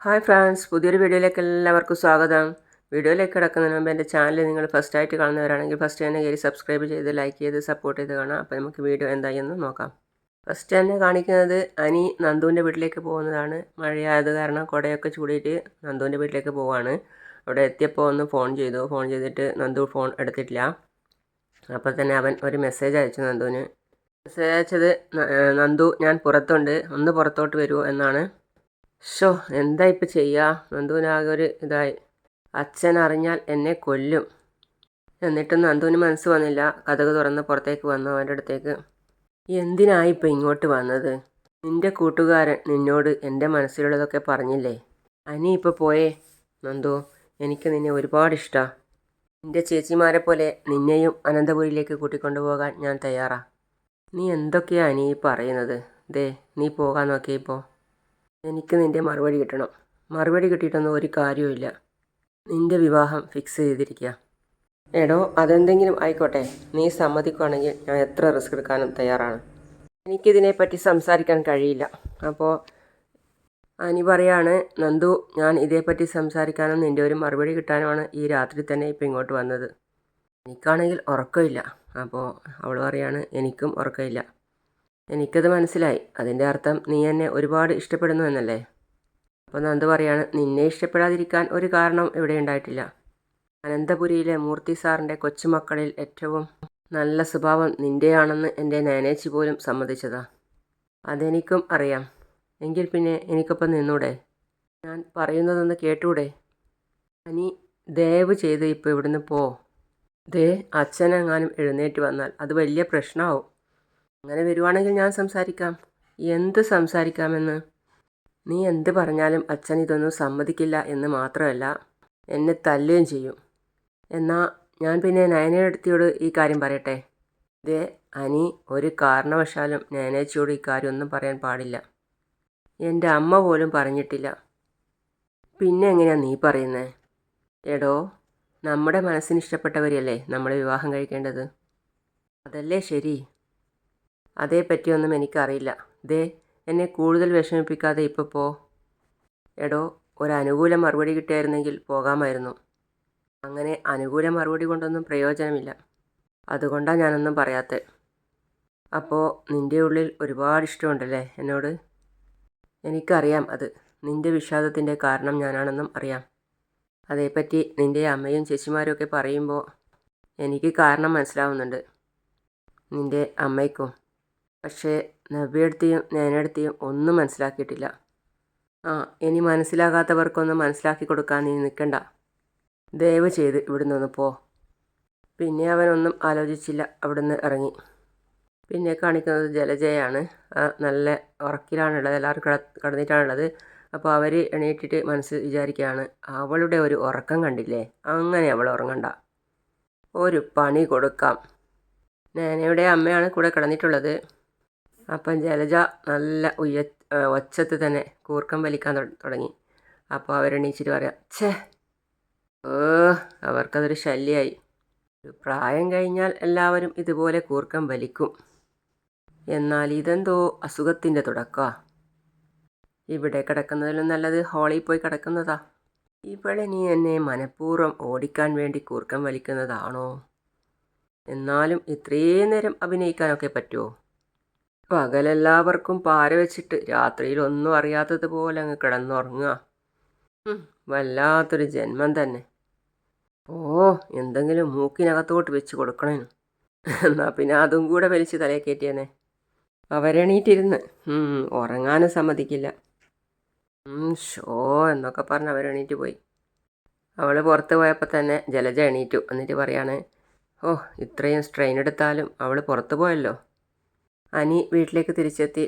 Hi friends, പുതിയൊരു വീഡിയോയിലേക്ക് എല്ലാവർക്കും സ്വാഗതം. വീഡിയോയിലേക്ക് കിടക്കുന്നതിന് മുമ്പ് എൻ്റെ ചാനൽ നിങ്ങൾ ഫസ്റ്റായിട്ട് കാണുന്നവരാണെങ്കിൽ ഫസ്റ്റ് തന്നെ കയറി സബ്സ്ക്രൈബ് ചെയ്ത് ലൈക്ക് ചെയ്ത് സപ്പോർട്ട് ചെയ്ത് കാണാം. അപ്പോൾ നമുക്ക് വീഡിയോ എന്തായെന്ന് നോക്കാം. ഫസ്റ്റ് തന്നെ കാണിക്കുന്നത് അനി നന്ദുവിൻ്റെ വീട്ടിലേക്ക് പോകുന്നതാണ്. മഴയായത് കാരണം കുടയൊക്കെ ചൂടിയിട്ട് നന്ദുവിൻ്റെ വീട്ടിലേക്ക് പോവുകയാണ്. അവിടെ എത്തിയപ്പോൾ ഒന്ന് ഫോൺ ചെയ്തിട്ട് നന്ദു ഫോൺ എടുത്തിട്ടില്ല. അപ്പോൾ തന്നെ അവൻ ഒരു മെസ്സേജ് അയച്ചു നന്ദുവിന്. മെസ്സേജ് അയച്ചത് നന്ദു ഞാൻ പുറത്തുണ്ട്, ഒന്ന് പുറത്തോട്ട് വരുമോ എന്നാണ്. എന്താ ഇപ്പം ചെയ്യുക? നന്ദുവിനാകെ ഒരു ഇതായി. അച്ഛൻ അറിഞ്ഞാൽ എന്നെ കൊല്ലും. എന്നിട്ടും നന്ദുവിന് മനസ്സ് വന്നില്ല. കതക് തുറന്ന് പുറത്തേക്ക് വന്നു അവൻ്റെ അടുത്തേക്ക്. എന്തിനായി ഇപ്പം ഇങ്ങോട്ട് വന്നത്? നിൻ്റെ കൂട്ടുകാരൻ നിന്നോട് എൻ്റെ മനസ്സിലുള്ളതൊക്കെ പറഞ്ഞില്ലേ? അനി ഇപ്പോൾ പോയേ. നന്ദു, എനിക്ക് നിന്നെ ഒരുപാട് ഇഷ്ടമാണ്. നിൻ്റെ ചേച്ചിമാരെ പോലെ നിന്നെയും അനന്തപുരിയിലേക്ക് കൂട്ടിക്കൊണ്ടുപോകാൻ ഞാൻ തയ്യാറാ. നീ എന്തൊക്കെയാണ് അനി പറയുന്നത്? നീ പോകാൻ നോക്കിയപ്പോൾ എനിക്ക് നിൻ്റെ മറുപടി കിട്ടണം. മറുപടി കിട്ടിയിട്ടൊന്നും ഒരു കാര്യവുമില്ല. നിൻ്റെ വിവാഹം ഫിക്സ് ചെയ്തിരിക്കുക. എടോ, അതെന്തെങ്കിലും ആയിക്കോട്ടെ. നീ സമ്മതിക്കുകയാണെങ്കിൽ ഞാൻ എത്ര റിസ്ക് എടുക്കാനും തയ്യാറാണ്. എനിക്കിതിനെപ്പറ്റി സംസാരിക്കാൻ കഴിയില്ല. അപ്പോൾ അനി പറയാണ്, നന്ദു, ഞാൻ ഇതേപ്പറ്റി സംസാരിക്കാനും നിൻ്റെ ഒരു മറുപടി കിട്ടാനുമാണ് ഈ രാത്രി തന്നെ ഇപ്പം ഇങ്ങോട്ട് വന്നത്. എനിക്കാണെങ്കിൽ ഉറക്കമില്ല. അപ്പോൾ അവൾ പറയാണ്, എനിക്കും ഉറക്കമില്ല. എനിക്കത് മനസ്സിലായി. അതിൻ്റെ അർത്ഥം നീ എന്നെ ഒരുപാട് ഇഷ്ടപ്പെടുന്നു എന്നല്ലേ? അപ്പോൾ നന്ദു പറയാണ്, നിന്നെ ഇഷ്ടപ്പെടാതിരിക്കാൻ ഒരു കാരണം ഇവിടെ ഉണ്ടായിട്ടില്ല. അനന്തപുരിയിലെ മൂർത്തി സാറിൻ്റെ കൊച്ചുമക്കളിൽ ഏറ്റവും നല്ല സ്വഭാവം നിൻ്റെയാണെന്ന് എൻ്റെ നാനേച്ചി പോലും സമ്മതിച്ചതാ. അതെനിക്കും അറിയാം. എങ്കിൽ പിന്നെ എനിക്കൊപ്പം നിന്നൂടെ? ഞാൻ പറയുന്നതൊന്ന് കേട്ടൂടെ? അനി, ദയവ് ചെയ്ത് ഇപ്പോൾ ഇവിടുന്ന് പോ. അച്ഛനെങ്ങാനും എഴുന്നേറ്റ് വന്നാൽ അത് വലിയ പ്രശ്നമാവും. അങ്ങനെ വരുവാണെങ്കിൽ ഞാൻ സംസാരിക്കാം. എന്ത് സംസാരിക്കാമെന്ന്? നീ എന്ത് പറഞ്ഞാലും അച്ഛൻ ഇതൊന്നും സമ്മതിക്കില്ല എന്ന് മാത്രമല്ല, എന്നെ തല്ലുകയും ചെയ്യും. എന്നാൽ ഞാൻ പിന്നെ നയനേടത്തിയോട് ഈ കാര്യം പറയട്ടെ? അനി, ഒരു കാരണവശാലും നയനേച്ചിയോട് ഈ കാര്യമൊന്നും പറയാൻ പാടില്ല. എൻ്റെ അമ്മ പോലും പറഞ്ഞിട്ടില്ല. പിന്നെ എങ്ങനെയാണ് നീ പറയുന്നത്? എടോ, നമ്മുടെ മനസ്സിന് ഇഷ്ടപ്പെട്ടവരെയല്ലേ നമ്മൾ വിവാഹം കഴിക്കേണ്ടത്? അതല്ലേ ശരി? അതേപ്പറ്റിയൊന്നും എനിക്കറിയില്ല. എന്നെ കൂടുതൽ വിഷമിപ്പിക്കാതെ ഇപ്പോൾ പോ. എടോ, ഒരു അനുകൂല മറുപടി കിട്ടിയായിരുന്നെങ്കിൽ പോകാമായിരുന്നു. അങ്ങനെ അനുകൂല മറുപടി കൊണ്ടൊന്നും പ്രയോജനമില്ല. അതുകൊണ്ടാണ് ഞാനൊന്നും പറയാത്തത്. അപ്പോൾ നിൻ്റെ ഉള്ളിൽ ഒരുപാട് ഇഷ്ടമുണ്ടല്ലേ എന്നോട്? എനിക്കറിയാം അത്. നിൻ്റെ വിഷാദത്തിൻ്റെ കാരണം ഞാനാണെന്നും അറിയാം. അതേപ്പറ്റി നിൻ്റെ അമ്മയും ചേച്ചിമാരും ഒക്കെ പറയുമ്പോൾ എനിക്ക് കാരണം മനസ്സിലാവുന്നുണ്ട്. നിൻ്റെ അമ്മയ്ക്കും. പക്ഷേ നവ്യയെടുത്തിയും നയനയെടുത്തിയും ഒന്നും മനസ്സിലാക്കിയിട്ടില്ല. ഇനി മനസ്സിലാകാത്തവർക്കൊന്നും മനസ്സിലാക്കി കൊടുക്കാൻ നീ നിൽക്കണ്ട. ദയവ് ചെയ്ത് ഇവിടുന്ന് ഒന്ന് പോ. പിന്നെ അവനൊന്നും ആലോചിച്ചില്ല, അവിടുന്ന് ഇറങ്ങി. പിന്നെ കാണിക്കുന്നത് ജലജയാണ്. നല്ല ഉറക്കിലാണുള്ളത്. എല്ലാവരും കിടന്നിട്ടാണുള്ളത്. അപ്പോൾ അവർ എണീറ്റിട്ട് മനസ്സിൽ വിചാരിക്കുകയാണ്, അവളുടെ ഒരു ഉറക്കം കണ്ടില്ലേ, അങ്ങനെ അവൾ ഉറങ്ങണ്ട, ഒരു പണി കൊടുക്കാം. നയനയുടെ അമ്മയാണ് കൂടെ കിടന്നിട്ടുള്ളത്. അപ്പം ജലജ നല്ല ഒച്ചത്ത് തന്നെ കൂർക്കം വലിക്കാൻ തുടങ്ങി. അപ്പോൾ അവരെണീച്ചിട്ട് പറയാം, അവർക്കതൊരു ശല്യമായി. ഒരു പ്രായം കഴിഞ്ഞാൽ എല്ലാവരും ഇതുപോലെ കൂർക്കം വലിക്കും. എന്നാൽ ഇതെന്തോ അസുഖത്തിൻ്റെ തുടക്കമാണ്. ഇവിടെ കിടക്കുന്നതിലും നല്ലത് ഹാളിൽ പോയി കിടക്കുന്നതാ. ഇവിടെ നീ എന്നെ മനഃപൂർവ്വം ഓടിക്കാൻ വേണ്ടി കൂർക്കം വലിക്കുന്നതാണോ? എന്നാലും ഇത്രയും നേരം അഭിനയിക്കാനൊക്കെ പറ്റുമോ? പകലെല്ലാവർക്കും പാര വെച്ചിട്ട് രാത്രിയിൽ ഒന്നും അറിയാത്തതുപോലെ അങ്ങ് കിടന്നുറങ്ങുക. വല്ലാത്തൊരു ജന്മം തന്നെ. എന്തെങ്കിലും മൂക്കിനകത്തോട്ട് വെച്ച് കൊടുക്കണേ. എന്നാൽ പിന്നെ അതും കൂടെ വലിച്ച് തലയിൽ കയറ്റിയെന്നെ. അവരെണീറ്റിരുന്ന് ഉറങ്ങാനും സമ്മതിക്കില്ല. എന്നൊക്കെ പറഞ്ഞ് അവരെണീറ്റ് പോയി. അവൾ പുറത്ത് പോയപ്പോൾ തന്നെ ജലജ എണീറ്റു. എന്നിട്ട് പറയാണ്, ഇത്രയും സ്ട്രെയിൻ എടുത്താലും അവൾ പുറത്ത് പോയല്ലോ. അനി വീട്ടിലേക്ക് തിരിച്ചെത്തി.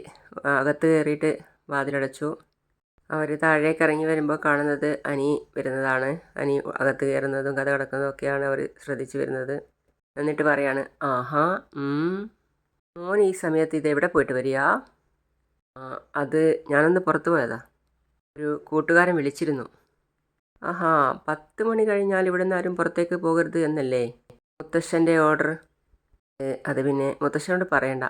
അകത്ത് കയറിയിട്ട് വാതിലടച്ചു. അവർ താഴേക്ക് ഇറങ്ങി വരുമ്പോൾ കാണുന്നത് അനി വരുന്നതാണ്. അനി അകത്ത് കയറുന്നതും കഥ കിടക്കുന്നതും ഒക്കെയാണ് അവർ ശ്രദ്ധിച്ചു വരുന്നത്. എന്നിട്ട് പറയാണ്, മോൻ ഈ സമയത്ത് ഇതെവിടെ പോയിട്ട് വരിക? അത് ഞാനൊന്ന് പുറത്ത് പോയതാ. ഒരു കൂട്ടുകാരൻ വിളിച്ചിരുന്നു. 10 മണി കഴിഞ്ഞാൽ ഇവിടെ നിന്ന് ആരും പുറത്തേക്ക് പോകരുത് എന്നല്ലേ മുത്തശ്ശൻ്റെ ഓർഡർ? അത് പിന്നെ മുത്തശ്ശനോട് പറയണ്ട.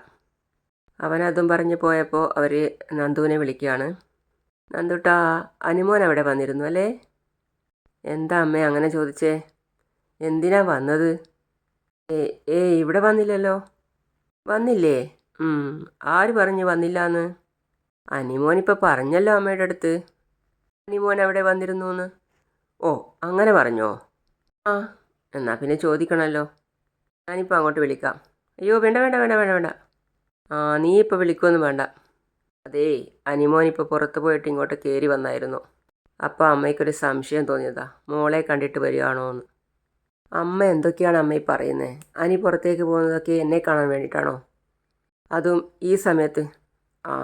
അവനതും പറഞ്ഞ് പോയപ്പോൾ അവർ നന്ദുവിനെ വിളിക്കുകയാണ്. നന്ദുട്ടാ, അനുമോൻ അവിടെ വന്നിരുന്നു അല്ലേ? എന്താ അമ്മേ അങ്ങനെ ചോദിച്ചേ? എന്തിനാ വന്നത്? ഇവിടെ വന്നില്ലല്ലോ. വന്നില്ലേ? ആര് പറഞ്ഞു വന്നില്ലാന്ന്? അനിമോനിപ്പോൾ പറഞ്ഞല്ലോ അമ്മയുടെ അടുത്ത് അനിമോൻ അവിടെ വന്നിരുന്നു എന്ന്. ഓ, അങ്ങനെ പറഞ്ഞോ? ആ, എന്നാൽ പിന്നെ ചോദിക്കണമല്ലോ. ഞാനിപ്പോൾ അങ്ങോട്ട് വിളിക്കാം. അയ്യോ, വേണ്ട വേണ്ട വേണ്ട വേണ്ട വേണ്ട. നീ ഇപ്പോൾ വിളിക്കുമൊന്നും വേണ്ട. അതേ, അനിമോനിപ്പോൾ പുറത്ത് പോയിട്ട് ഇങ്ങോട്ട് കയറി വന്നായിരുന്നു. അപ്പോൾ അമ്മയ്ക്കൊരു സംശയം തോന്നിയതാ, മോളെ കണ്ടിട്ട് വരികയാണോ എന്ന്. അമ്മ എന്തൊക്കെയാണ് അമ്മ ഈ പറയുന്നത്? അനി പുറത്തേക്ക് പോകുന്നതൊക്കെ എന്നെ കാണാൻ വേണ്ടിയിട്ടാണോ? അതും ഈ സമയത്ത്? ആ,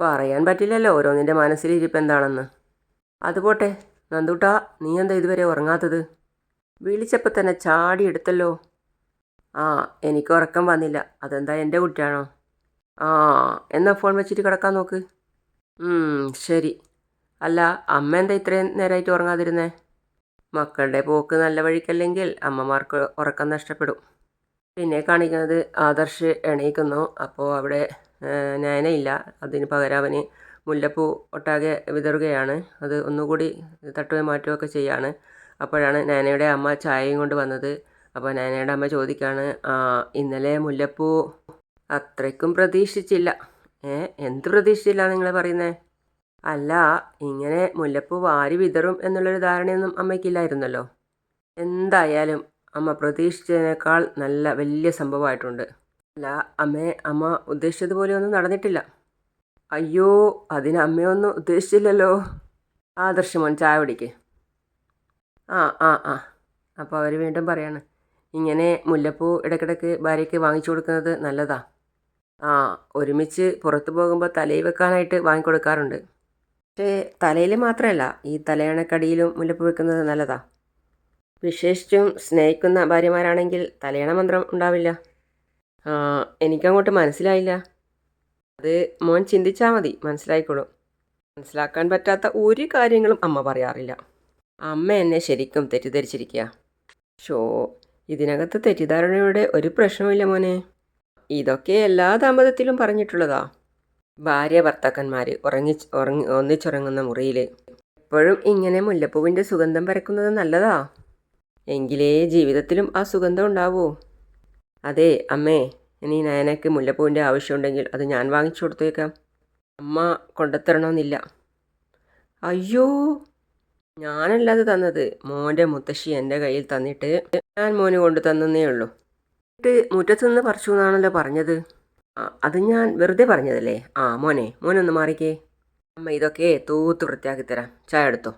പറയാൻ പറ്റില്ലല്ലോ ഓരോന്നിൻ്റെ മനസ്സിലിരിപ്പ് എന്താണെന്ന്. അതുപോട്ടെ, നന്ദൂട്ടാ, നീ എന്താ ഇതുവരെ ഉറങ്ങാത്തത്? വിളിച്ചപ്പോൾ തന്നെ ചാടി എടുത്തല്ലോ. എനിക്ക് ഉറക്കം വന്നില്ല. അതെന്താ, എൻ്റെ കുട്ടിയാണോ? എന്നാൽ ഫോൺ വെച്ചിട്ട് കിടക്കാൻ നോക്ക്. ശരി. അല്ല, അമ്മ എന്താ ഇത്രയും നേരമായിട്ട് ഉറങ്ങാതിരുന്നേ? മക്കളുടെ പോക്ക് നല്ല വഴിക്കല്ലെങ്കിൽ അമ്മമാർക്ക് ഉറക്കം നഷ്ടപ്പെടും. പിന്നെ കാണിക്കുന്നത് ആദർശ് എണീക്കുന്നു. അപ്പോൾ അവിടെ നയനയില്ല. അതിന് പകരം അവന് മുല്ലപ്പൂ ഒട്ടാകെ വിതറുകയാണ്. അത് ഒന്നുകൂടി തട്ടുകയും മാറ്റുകയൊക്കെ ചെയ്യാണ്. അപ്പോഴാണ് നയനയുടെ അമ്മ ചായയും കൊണ്ട് വന്നത്. അപ്പോൾ നയനയുടെ അമ്മ ചോദിക്കുകയാണ്, ഇന്നലെ മുല്ലപ്പൂ അത്രയ്ക്കും പ്രതീക്ഷിച്ചില്ല. എന്ത് പ്രതീക്ഷിച്ചില്ല നിങ്ങൾ പറയുന്നത്? അല്ല, ഇങ്ങനെ മുല്ലപ്പൂ വാരി വിതറും എന്നുള്ളൊരു ധാരണയൊന്നും അമ്മയ്ക്കില്ലായിരുന്നല്ലോ. എന്തായാലും അമ്മ പ്രതീക്ഷിച്ചതിനേക്കാൾ നല്ല വലിയ സംഭവമായിട്ടുണ്ട്. അല്ല അമ്മ ഉദ്ദേശിച്ചതുപോലെ ഒന്നും നടന്നിട്ടില്ല. അയ്യോ, അതിന് അമ്മയൊന്നും ഉദ്ദേശിച്ചില്ലല്ലോ. ആദർശമോൻ ചായ കുടിക്ക്. അപ്പോൾ അവർ വീണ്ടും പറയാണ്, ഇങ്ങനെ മുല്ലപ്പൂ ഇടയ്ക്കിടയ്ക്ക് ഭാര്യയ്ക്ക് വാങ്ങിച്ചു കൊടുക്കുന്നത് നല്ലതാ. ഒരുമിച്ച് പുറത്തു പോകുമ്പോൾ തലയിൽ വെക്കാനായിട്ട് വാങ്ങിക്കൊടുക്കാറുണ്ട്. പക്ഷേ തലയിൽ മാത്രമല്ല, ഈ തലയണക്കടിയിലും മുല്ലപ്പൂ വെക്കുന്നത് നല്ലതാ. വിശേഷിച്ചും സ്നേഹിക്കുന്ന ഭാര്യമാരാണെങ്കിൽ തലയണ മന്ത്രം ഉണ്ടാവില്ല. എനിക്കങ്ങോട്ട് മനസ്സിലായില്ല. അത് മോൻ ചിന്തിച്ചാൽ മതി, മനസ്സിലായിക്കോളും. മനസ്സിലാക്കാൻ പറ്റാത്ത ഒരു കാര്യങ്ങളും അമ്മ പറയാറില്ല. അമ്മ എന്നെ ശരിക്കും തെറ്റിദ്ധരിച്ചിരിക്കുക. ഇതിനകത്ത് തെറ്റിദ്ധാരണയുടെ ഒരു പ്രശ്നമില്ല മോനെ. ഇതൊക്കെ എല്ലാ ദാമ്പത്യത്തിലും പറഞ്ഞിട്ടുള്ളതാ. ഭാര്യ ഭർത്താക്കന്മാർ ഒന്നിച്ചുറങ്ങുന്ന മുറിയിൽ എപ്പോഴും ഇങ്ങനെ മുല്ലപ്പൂവിൻ്റെ സുഗന്ധം പരക്കുന്നത് നല്ലതാ. എങ്കിലേ ജീവിതത്തിലും ആ സുഗന്ധം ഉണ്ടാവൂ. അതെ അമ്മേ, ഇനി നയനയ്ക്ക് മുല്ലപ്പൂവിൻ്റെ ആവശ്യമുണ്ടെങ്കിൽ അത് ഞാൻ വാങ്ങിച്ചു കൊടുത്തേക്കാം. അമ്മ കൊണ്ടുത്തരണമെന്നില്ല. അയ്യോ, ഞാനല്ലാതെ തന്നത്. മോൻ്റെ മുത്തശ്ശി എൻ്റെ കയ്യിൽ തന്നിട്ട് ഞാൻ മോന് കൊണ്ടു തന്നേ ഉള്ളൂ. മുറ്റത്തുനിന്ന് പറിച്ചു എന്നാണല്ലോ പറഞ്ഞത്. അത് ഞാൻ വെറുതെ പറഞ്ഞതല്ലേ. മോനൊന്ന് മാറിക്കേ. അമ്മ ഇതൊക്കെ തൂത്ത് വൃത്തിയാക്കി തരാം. ചായ എടുത്തോ.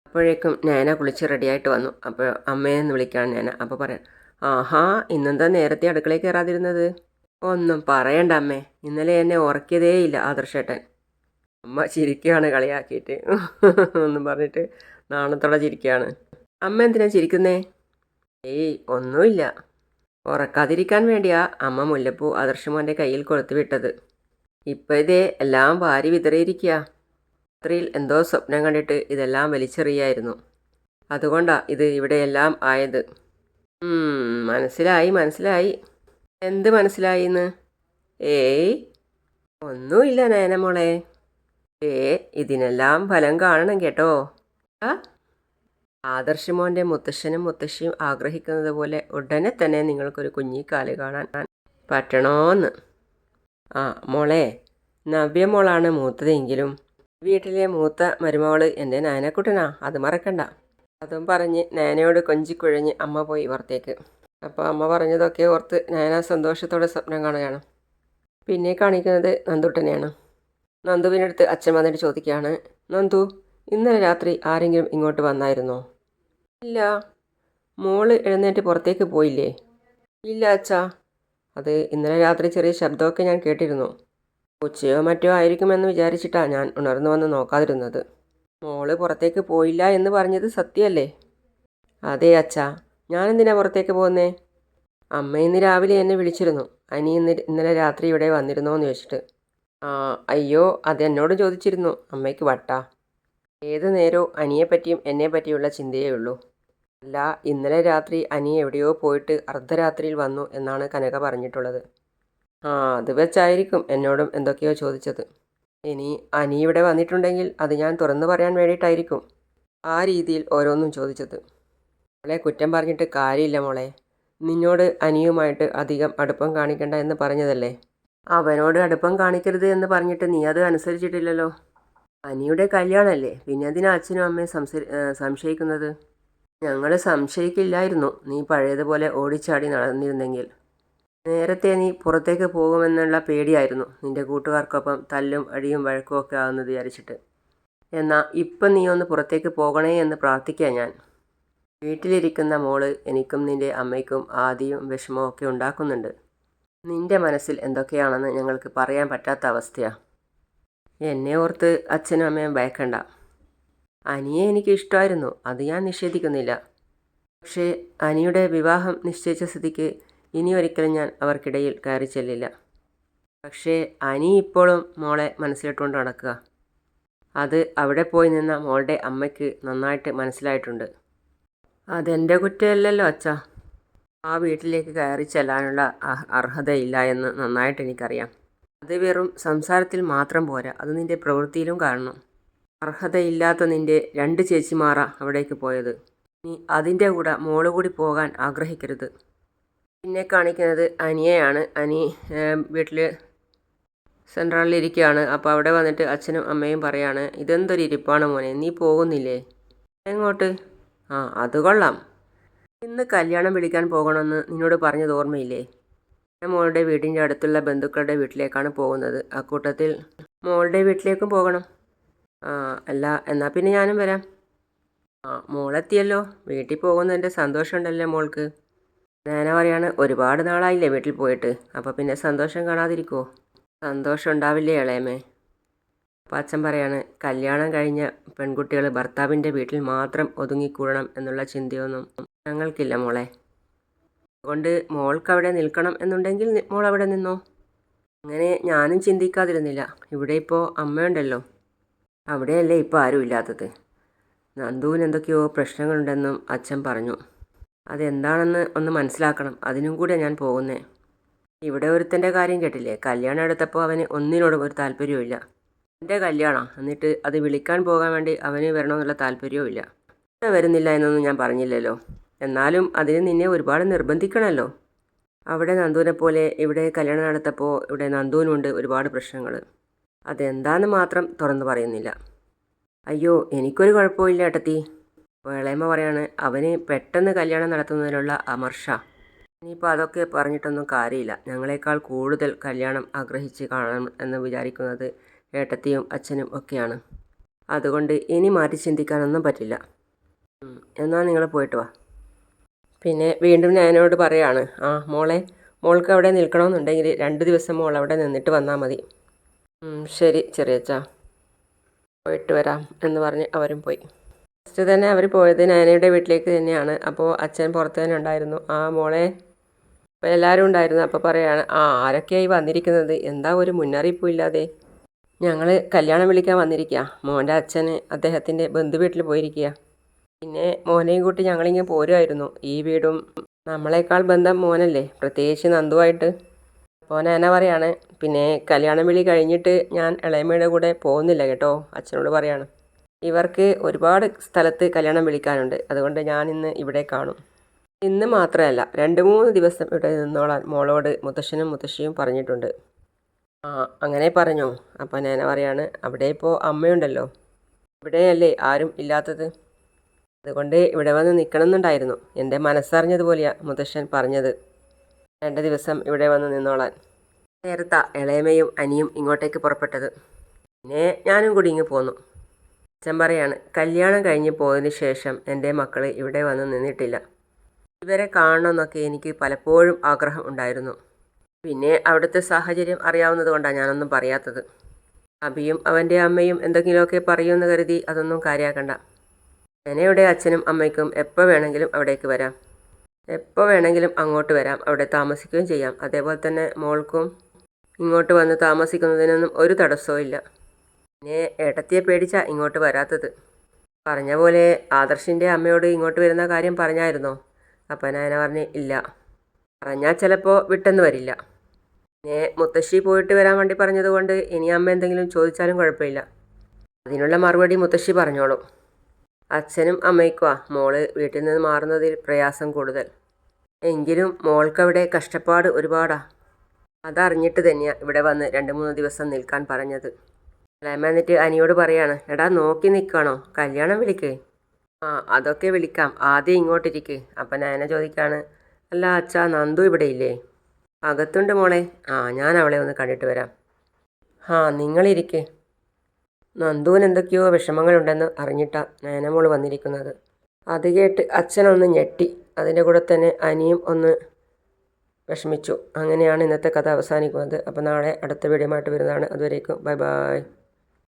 അപ്പോഴേക്കും നയന കുളിച്ച് റെഡിയായിട്ട് വന്നു. അപ്പോൾ അമ്മയെന്ന് വിളിക്കുകയാണ് നയന. അപ്പോൾ പറയാം, ഇന്നെന്താ നേരത്തെ അടുക്കളയിൽ കയറാതിരുന്നത്? ഒന്നും പറയണ്ട അമ്മേ, ഇന്നലെ എന്നെ ഉറക്കിയതേയില്ല ആദർശേട്ടൻ. അമ്മ ചിരിക്കുകയാണ് കളിയാക്കിയിട്ട് ഒന്നും പറഞ്ഞിട്ട് നാണത്തോടെ ചിരിക്കുകയാണ്. അമ്മ എന്തിനാ ചിരിക്കുന്നേ? ഒന്നുമില്ല. ഉറക്കാതിരിക്കാൻ വേണ്ടിയാ അമ്മ മുല്ലപ്പൂ ആദർശമോൻ്റെ കയ്യിൽ കൊടുത്തു വിട്ടത്. ഇപ്പം ഇതേ എല്ലാം വാരി വിതറിയിരിക്കുക. രാത്രിയിൽ എന്തോ സ്വപ്നം കണ്ടിട്ട് ഇതെല്ലാം വലിച്ചെറിയായിരുന്നു. അതുകൊണ്ടാ ഇത് ഇവിടെയെല്ലാം ആയത്. മനസ്സിലായി. എന്ത് മനസ്സിലായിന്ന്? ഒന്നുമില്ല നയന മോളെ. ഇതിനെല്ലാം ഫലം കാണണം കേട്ടോ. ആദർശമോൻ്റെ മുത്തശ്ശനും മുത്തശ്ശിയും ആഗ്രഹിക്കുന്നത് പോലെ ഉടനെ തന്നെ നിങ്ങൾക്കൊരു കുഞ്ഞിക്കാല് കാണാൻ പറ്റണോന്ന്. മോളെ, നവ്യമോളാണ് മൂത്തതെങ്കിലും വീട്ടിലെ മൂത്ത മരുമോള് എൻ്റെ നയനക്കുട്ടനാ, അത് മറക്കണ്ട. അതും പറഞ്ഞ് നയനയോട് കൊഞ്ചിക്കുഴഞ്ഞ് അമ്മ പോയി പുറത്തേക്ക്. അപ്പോൾ അമ്മ പറഞ്ഞതൊക്കെ ഓർത്ത് നയന സന്തോഷത്തോടെ സ്വപ്നം കാണുകയാണ്. പിന്നെ കാണിക്കുന്നത് നന്ദുട്ടനെയാണ്. നന്ദുവിനടുത്ത് അച്ഛൻ വന്നിട്ട് ചോദിക്കുകയാണ്, നന്ദു, ഇന്നലെ രാത്രി ആരെങ്കിലും ഇങ്ങോട്ട് വന്നായിരുന്നോ? ഇല്ല. മോള് എഴുന്നേറ്റ് പുറത്തേക്ക് പോയില്ലേ? ഇല്ല അച്ഛാ. അത് ഇന്നലെ രാത്രി ചെറിയ ശബ്ദമൊക്കെ ഞാൻ കേട്ടിരുന്നു. ഉച്ചയോ മറ്റോ ആയിരിക്കുമെന്ന് വിചാരിച്ചിട്ടാണ് ഞാൻ ഉണർന്നു വന്ന് നോക്കാതിരുന്നത്. മോള് പുറത്തേക്ക് പോയില്ല എന്ന് പറഞ്ഞത് സത്യമല്ലേ? അതെ അച്ഛാ. ഞാനെന്തിനാ പുറത്തേക്ക് പോകുന്നേ? അമ്മ ഇന്ന് രാവിലെ എന്നെ വിളിച്ചിരുന്നു. അനി ഇന്നലെ രാത്രി ഇവിടെ വന്നിരുന്നോ എന്ന് ചോദിച്ചിട്ട്. അയ്യോ, അതെന്നോട് ചോദിച്ചിരുന്നു. അമ്മയ്ക്ക് വട്ടാ. ഏതു നേരവും അനിയെപ്പറ്റിയും എന്നെ പറ്റിയുള്ള ചിന്തയേ ഉള്ളൂ. അല്ല, ഇന്നലെ രാത്രി അനി എവിടെയോ പോയിട്ട് അർദ്ധരാത്രിയിൽ വന്നു എന്നാണ് കനക പറഞ്ഞിട്ടുള്ളത്. അത് വെച്ചായിരിക്കും എന്നോടും എന്തൊക്കെയോ ചോദിച്ചത്. ഇനി അനി ഇവിടെ വന്നിട്ടുണ്ടെങ്കിൽ അത് ഞാൻ തുറന്നു പറയാൻ വേണ്ടിയിട്ടായിരിക്കും ആ രീതിയിൽ ഓരോന്നും ചോദിച്ചത്. മോളെ കുറ്റം പറഞ്ഞിട്ട് കാര്യമില്ല മോളെ. നിന്നോട് അനിയുമായിട്ട് അധികം അടുപ്പം കാണിക്കണ്ട എന്ന് പറഞ്ഞതല്ലേ. അവനോട് അടുപ്പം കാണിക്കരുത് എന്ന് പറഞ്ഞിട്ട് നീ അത് അനുസരിച്ചിട്ടില്ലല്ലോ. അനിയുടെ കല്യാണമല്ലേ, പിന്നെ അതിനാ അച്ഛനും അമ്മയും സംശയിക്കുന്നത്? ഞങ്ങൾ സംശയിക്കില്ലായിരുന്നു നീ പഴയതുപോലെ ഓടിച്ചാടി നടന്നിരുന്നെങ്കിൽ. നേരത്തെ നീ പുറത്തേക്ക് പോകുമെന്നുള്ള പേടിയായിരുന്നു നിന്റെ കൂട്ടുകാർക്കൊപ്പം തല്ലും അടിയും വഴക്കും ഒക്കെ ആകുന്നത് വിചാരിച്ചിട്ട്. എന്നാൽ ഇപ്പം നീ ഒന്ന് പുറത്തേക്ക് പോകണേ എന്ന് പ്രാർത്ഥിക്കുക ഞാൻ. വീട്ടിലിരിക്കുന്ന മോള് എനിക്കും നിന്റെ അമ്മയ്ക്കും ആദിയും വിഷമവും ഒക്കെ ഉണ്ടാക്കുന്നുണ്ട്. നിന്റെ മനസ്സിൽ എന്തൊക്കെയാണെന്ന് ഞങ്ങൾക്ക് പറയാൻ പറ്റാത്ത അവസ്ഥയാണ്. എന്നെ ഓർത്ത് അച്ഛനും അമ്മയും ഭയക്കണ്ട. അനിയെ എനിക്ക് ഇഷ്ടമായിരുന്നു, അത് ഞാൻ നിഷേധിക്കുന്നില്ല. പക്ഷേ അനിയുടെ വിവാഹം നിശ്ചയിച്ച സ്ഥിതിക്ക് ഇനി ഒരിക്കലും ഞാൻ അവർക്കിടയിൽ കയറി ചെല്ലില്ല. പക്ഷേ അനി ഇപ്പോഴും മോളെ മനസ്സിലിട്ടുകൊണ്ട് നടക്കുക. അത് അവിടെ പോയി നിന്ന മോളുടെ അമ്മയ്ക്ക് നന്നായിട്ട് മനസ്സിലായിട്ടുണ്ട്. അതെൻ്റെ കുറ്റമല്ലല്ലോ അച്ഛാ. ആ വീട്ടിലേക്ക് കയറി ചെല്ലാനുള്ള അർഹതയില്ല എന്ന് നന്നായിട്ട് എനിക്കറിയാം. അത് വെറും സംസാരത്തിൽ മാത്രം പോരാ, അത് നിൻ്റെ പ്രവൃത്തിയിലും കാണണം. അർഹതയില്ലാത്ത നിൻ്റെ 2 ചേച്ചിമാറാ അവിടേക്ക് പോയത്. നീ അതിൻ്റെ കൂടെ മോള് കൂടി പോകാൻ ആഗ്രഹിക്കരുത്. പിന്നെ കാണിക്കുന്നത് അനിയെയാണ്. അനി വീട്ടിൽ സെൻട്രലിലിരിക്കുകയാണ്. അപ്പോൾ അവിടെ വന്നിട്ട് അച്ഛനും അമ്മയും പറയാണ്, ഇതെന്തൊരു ഇരിപ്പാണ് മോനെ, നീ പോകുന്നില്ലേ? എങ്ങോട്ട്? അത് കൊള്ളാം. ഇന്ന് കല്യാണം വിളിക്കാൻ പോകണമെന്ന് നിന്നോട് പറഞ്ഞത് ഓർമ്മയില്ലേ? ഞാൻ മോളുടെ വീടിൻ്റെ അടുത്തുള്ള ബന്ധുക്കളുടെ വീട്ടിലേക്കാണ് പോകുന്നത്. അക്കൂട്ടത്തിൽ മോളുടെ വീട്ടിലേക്കും പോകണം. അല്ല, എന്നാൽ പിന്നെ ഞാനും വരാം. മോളെത്തിയല്ലോ, വീട്ടിൽ പോകുന്നതിൻ്റെ സന്തോഷമുണ്ടല്ലോ മോൾക്ക്. നേന പറയാണ്, ഒരുപാട് നാളായില്ലേ വീട്ടിൽ പോയിട്ട്, അപ്പോൾ പിന്നെ സന്തോഷം കാണാതിരിക്കുമോ? സന്തോഷം ഉണ്ടാവില്ലേ ഇളയമേ? അപ്പോൾ അച്ഛൻ പറയാണ്, കല്യാണം കഴിഞ്ഞ പെൺകുട്ടികൾ ഭർത്താവിൻ്റെ വീട്ടിൽ മാത്രം ഒതുങ്ങിക്കൂടണം എന്നുള്ള ചിന്തയൊന്നും ഞങ്ങൾക്കില്ല മോളെ. അതുകൊണ്ട് മോൾക്ക് അവിടെ നിൽക്കണം എന്നുണ്ടെങ്കിൽ മോൾ അവിടെ നിന്നോ. അങ്ങനെ ഞാനും ചിന്തിക്കാതിരുന്നില്ല. ഇവിടെ ഇപ്പോൾ അമ്മയുണ്ടല്ലോ. അവിടെയല്ലേ ഇപ്പോൾ ആരും ഇല്ലാത്തത്. നന്ദുവിന് എന്തൊക്കെയോ പ്രശ്നങ്ങളുണ്ടെന്നും അച്ഛൻ പറഞ്ഞു. അതെന്താണെന്ന് ഒന്ന് മനസ്സിലാക്കണം. അതിനും കൂടെ ഞാൻ പോകുന്നേ. ഇവിടെ ഒരുത്തൻ്റെ കാര്യം കേട്ടില്ലേ? കല്യാണം എടുത്തപ്പോൾ അവന് ഒന്നിനോടും ഒരു താല്പര്യവും ഇല്ല. എൻ്റെ കല്യാണം എന്നിട്ട് അത് വിളിക്കാൻ പോകാൻ വേണ്ടി അവന് വരണമെന്നുള്ള താല്പര്യവും ഇല്ല. വരുന്നില്ല എന്നൊന്നും ഞാൻ പറഞ്ഞില്ലല്ലോ. എന്നാലും അതിന് നിന്നെ ഒരുപാട് നിർബന്ധിക്കണമല്ലോ. അവിടെ നന്ദുവിനെ പോലെ ഇവിടെ കല്യാണം നടത്തപ്പോൾ ഇവിടെ നന്ദുവിനുണ്ട് ഒരുപാട് പ്രശ്നങ്ങൾ. അതെന്താന്ന് മാത്രം തുറന്നു പറയുന്നില്ല. അയ്യോ, എനിക്കൊരു കുഴപ്പമില്ല ഏട്ടത്തി. അപ്പോൾ ഇളയമ്മ പറയാണ്, അവന് പെട്ടെന്ന് കല്യാണം നടത്തുന്നതിനുള്ള അമർഷ. ഇനിയിപ്പോൾ അതൊക്കെ പറഞ്ഞിട്ടൊന്നും കാര്യമില്ല. ഞങ്ങളെക്കാൾ കൂടുതൽ കല്യാണം ആഗ്രഹിച്ച് കാണണം എന്ന് വിചാരിക്കുന്നത് ഏട്ടത്തിയും അച്ഛനും ഒക്കെയാണ്. അതുകൊണ്ട് ഇനി മാറ്റി ചിന്തിക്കാനൊന്നും പറ്റില്ല. എന്നാൽ നിങ്ങൾ പോയിട്ട് വാ. പിന്നെ വീണ്ടും ഞാനോട് പറയാണ്, മോൾക്ക് അവിടെ നിൽക്കണമെന്നുണ്ടെങ്കിൽ 2 ദിവസം മോൾ അവിടെ നിന്നിട്ട് വന്നാൽ മതി. ശരി ചെറിയച്ഛ, പോയിട്ട് വരാം എന്ന് പറഞ്ഞ് അവരും പോയി. ഫസ്റ്റ് തന്നെ അവർ പോയത് നാനയുടെ വീട്ടിലേക്ക് തന്നെയാണ്. അപ്പോൾ അച്ഛൻ പുറത്ത് തന്നെ ഉണ്ടായിരുന്നു. മോളെ, അപ്പോൾ എല്ലാവരും ഉണ്ടായിരുന്നു. അപ്പോൾ പറയാണ്, ആരൊക്കെയായി വന്നിരിക്കുന്നത്? എന്താ ഒരു മുന്നറിയിപ്പും ഇല്ലാതെ? ഞങ്ങൾ കല്യാണം വിളിക്കാൻ വന്നിരിക്കുക. മോൻ്റെ അച്ഛന് അദ്ദേഹത്തിൻ്റെ ബന്ധുവീട്ടിൽ പോയിരിക്കുക. പിന്നെ മോനെയും കൂട്ടി ഞങ്ങളിങ്ങനെ പോരുമായിരുന്നു. ഈ വീടും നമ്മളെക്കാൾ ബന്ധം മോനല്ലേ, പ്രത്യേകിച്ച് നന്ദുവായിട്ട്. അപ്പോൾ നാന പറയാണ്, പിന്നെ കല്യാണം വിളി കഴിഞ്ഞിട്ട് ഞാൻ ഇളയമ്മയുടെ കൂടെ പോകുന്നില്ല കേട്ടോ, അച്ഛനോട് പറയാണ്. ഇവർക്ക് ഒരുപാട് സ്ഥലത്ത് കല്യാണം വിളിക്കാനുണ്ട്. അതുകൊണ്ട് ഞാൻ ഇന്ന് ഇവിടെ കാണും. ഇന്ന് മാത്രമല്ല, 2-3 ദിവസം ഇവിടെ നിന്നോളാൻ മോളോട് മുത്തശ്ശനും മുത്തശ്ശിയും പറഞ്ഞിട്ടുണ്ട്. അങ്ങനെ പറഞ്ഞോ? അപ്പോൾ നാന പറയാണ്, അവിടെ ഇപ്പോൾ അമ്മയുണ്ടല്ലോ, ഇവിടെയല്ലേ ആരും ഇല്ലാത്തത്. അതുകൊണ്ട് ഇവിടെ വന്ന് നിൽക്കണമെന്നുണ്ടായിരുന്നു. എൻ്റെ മനസ്സറിഞ്ഞതുപോലെയാണ് മുത്തശ്ശൻ പറഞ്ഞത്, 2 ദിവസം ഇവിടെ വന്ന് നിന്നോളാൻ. നേരത്തെ ഇളയമയും അനിയും ഇങ്ങോട്ടേക്ക് പുറപ്പെട്ടത്. പിന്നെ ഞാനും കൂടി ഇങ്ങ് പോന്നു. അച്ഛൻ പറയാണ്, കല്യാണം കഴിഞ്ഞ് പോയതിന് ശേഷം എൻ്റെ മക്കൾ ഇവിടെ വന്ന് നിന്നിട്ടില്ല. ഇവരെ കാണണമെന്നൊക്കെ എനിക്ക് പലപ്പോഴും ആഗ്രഹം ഉണ്ടായിരുന്നു. പിന്നെ അവിടുത്തെ സാഹചര്യം അറിയാവുന്നത് കൊണ്ടാണ് ഞാനൊന്നും പറയാത്തത്. അബിയും അവൻ്റെ അമ്മയും എന്തെങ്കിലുമൊക്കെ പറയുമെന്ന് കരുതി അതൊന്നും കാര്യമാക്കണ്ട. ഞാനിവിടെ അച്ഛനും അമ്മയ്ക്കും എപ്പോൾ വേണമെങ്കിലും അവിടേക്ക് വരാം, എപ്പോൾ വേണമെങ്കിലും അങ്ങോട്ട് വരാം, അവിടെ താമസിക്കുകയും ചെയ്യാം. അതേപോലെ തന്നെ മോൾക്കും ഇങ്ങോട്ട് വന്ന് താമസിക്കുന്നതിനൊന്നും ഒരു തടസ്സവും ഇല്ല. പിന്നെ ഏട്ടത്തിയെ പേടിച്ചാ ഇങ്ങോട്ട് വരാത്തത്. പറഞ്ഞ പോലെ ആദർശിൻ്റെ അമ്മയോട് ഇങ്ങോട്ട് വരുന്ന കാര്യം പറഞ്ഞായിരുന്നോ? അപ്പം നാന പറഞ്ഞ് ഇല്ല, പറഞ്ഞാൽ ചിലപ്പോൾ വിട്ടെന്ന് വരില്ല. പിന്നെ മുത്തശ്ശി പോയിട്ട് വരാൻ വേണ്ടി പറഞ്ഞതുകൊണ്ട് ഇനി അമ്മ എന്തെങ്കിലും ചോദിച്ചാലും കുഴപ്പമില്ല. അതിനുള്ള മറുപടി മുത്തശ്ശി പറഞ്ഞോളും. അച്ഛനും അമ്മയ്ക്കുവാ മോള് വീട്ടിൽ നിന്ന് മാറുന്നതിൽ പ്രയാസം കൂടുതൽ. എങ്കിലും മോൾക്കവിടെ കഷ്ടപ്പാട് ഒരുപാടാ. അതറിഞ്ഞിട്ട് തന്നെയാണ് ഇവിടെ വന്ന് 2-3 ദിവസം നിൽക്കാൻ പറഞ്ഞത്. അമ്മ എന്നിട്ട് അനിയോട് പറയാണ്, എടാ നോക്കി നിൽക്കണോ, കല്യാണം വിളിക്ക്. ആ അതൊക്കെ വിളിക്കാം, ആദ്യം ഇങ്ങോട്ടിരിക്ക്. അപ്പം നയന ചോദിക്കാണ്, അല്ല അച്ഛാ നന്ദു ഇവിടെ ഇല്ലേ? അകത്തുണ്ട് മോളെ. ഞാൻ അവളെ ഒന്ന് കണ്ടിട്ട് വരാം. നിങ്ങളിരിക്ക്. നന്ദുവിന് എന്തൊക്കെയോ വിഷമങ്ങളുണ്ടെന്ന് അറിഞ്ഞിട്ടാ നയനമോള് വന്നിരിക്കുന്നത്. അത് കേട്ട് അച്ഛനൊന്ന് ഞെട്ടി. അതിൻ്റെ കൂടെ തന്നെ അനിയും ഒന്ന് വിഷമിച്ചു. അങ്ങനെയാണ് ഇന്നത്തെ കഥ അവസാനിക്കുന്നത്. അപ്പോൾ നാളെ അടുത്ത വീഡിയോ ആയിട്ട് വരുന്നതാണ്. അതുവരേക്കും ബൈ ബൈ.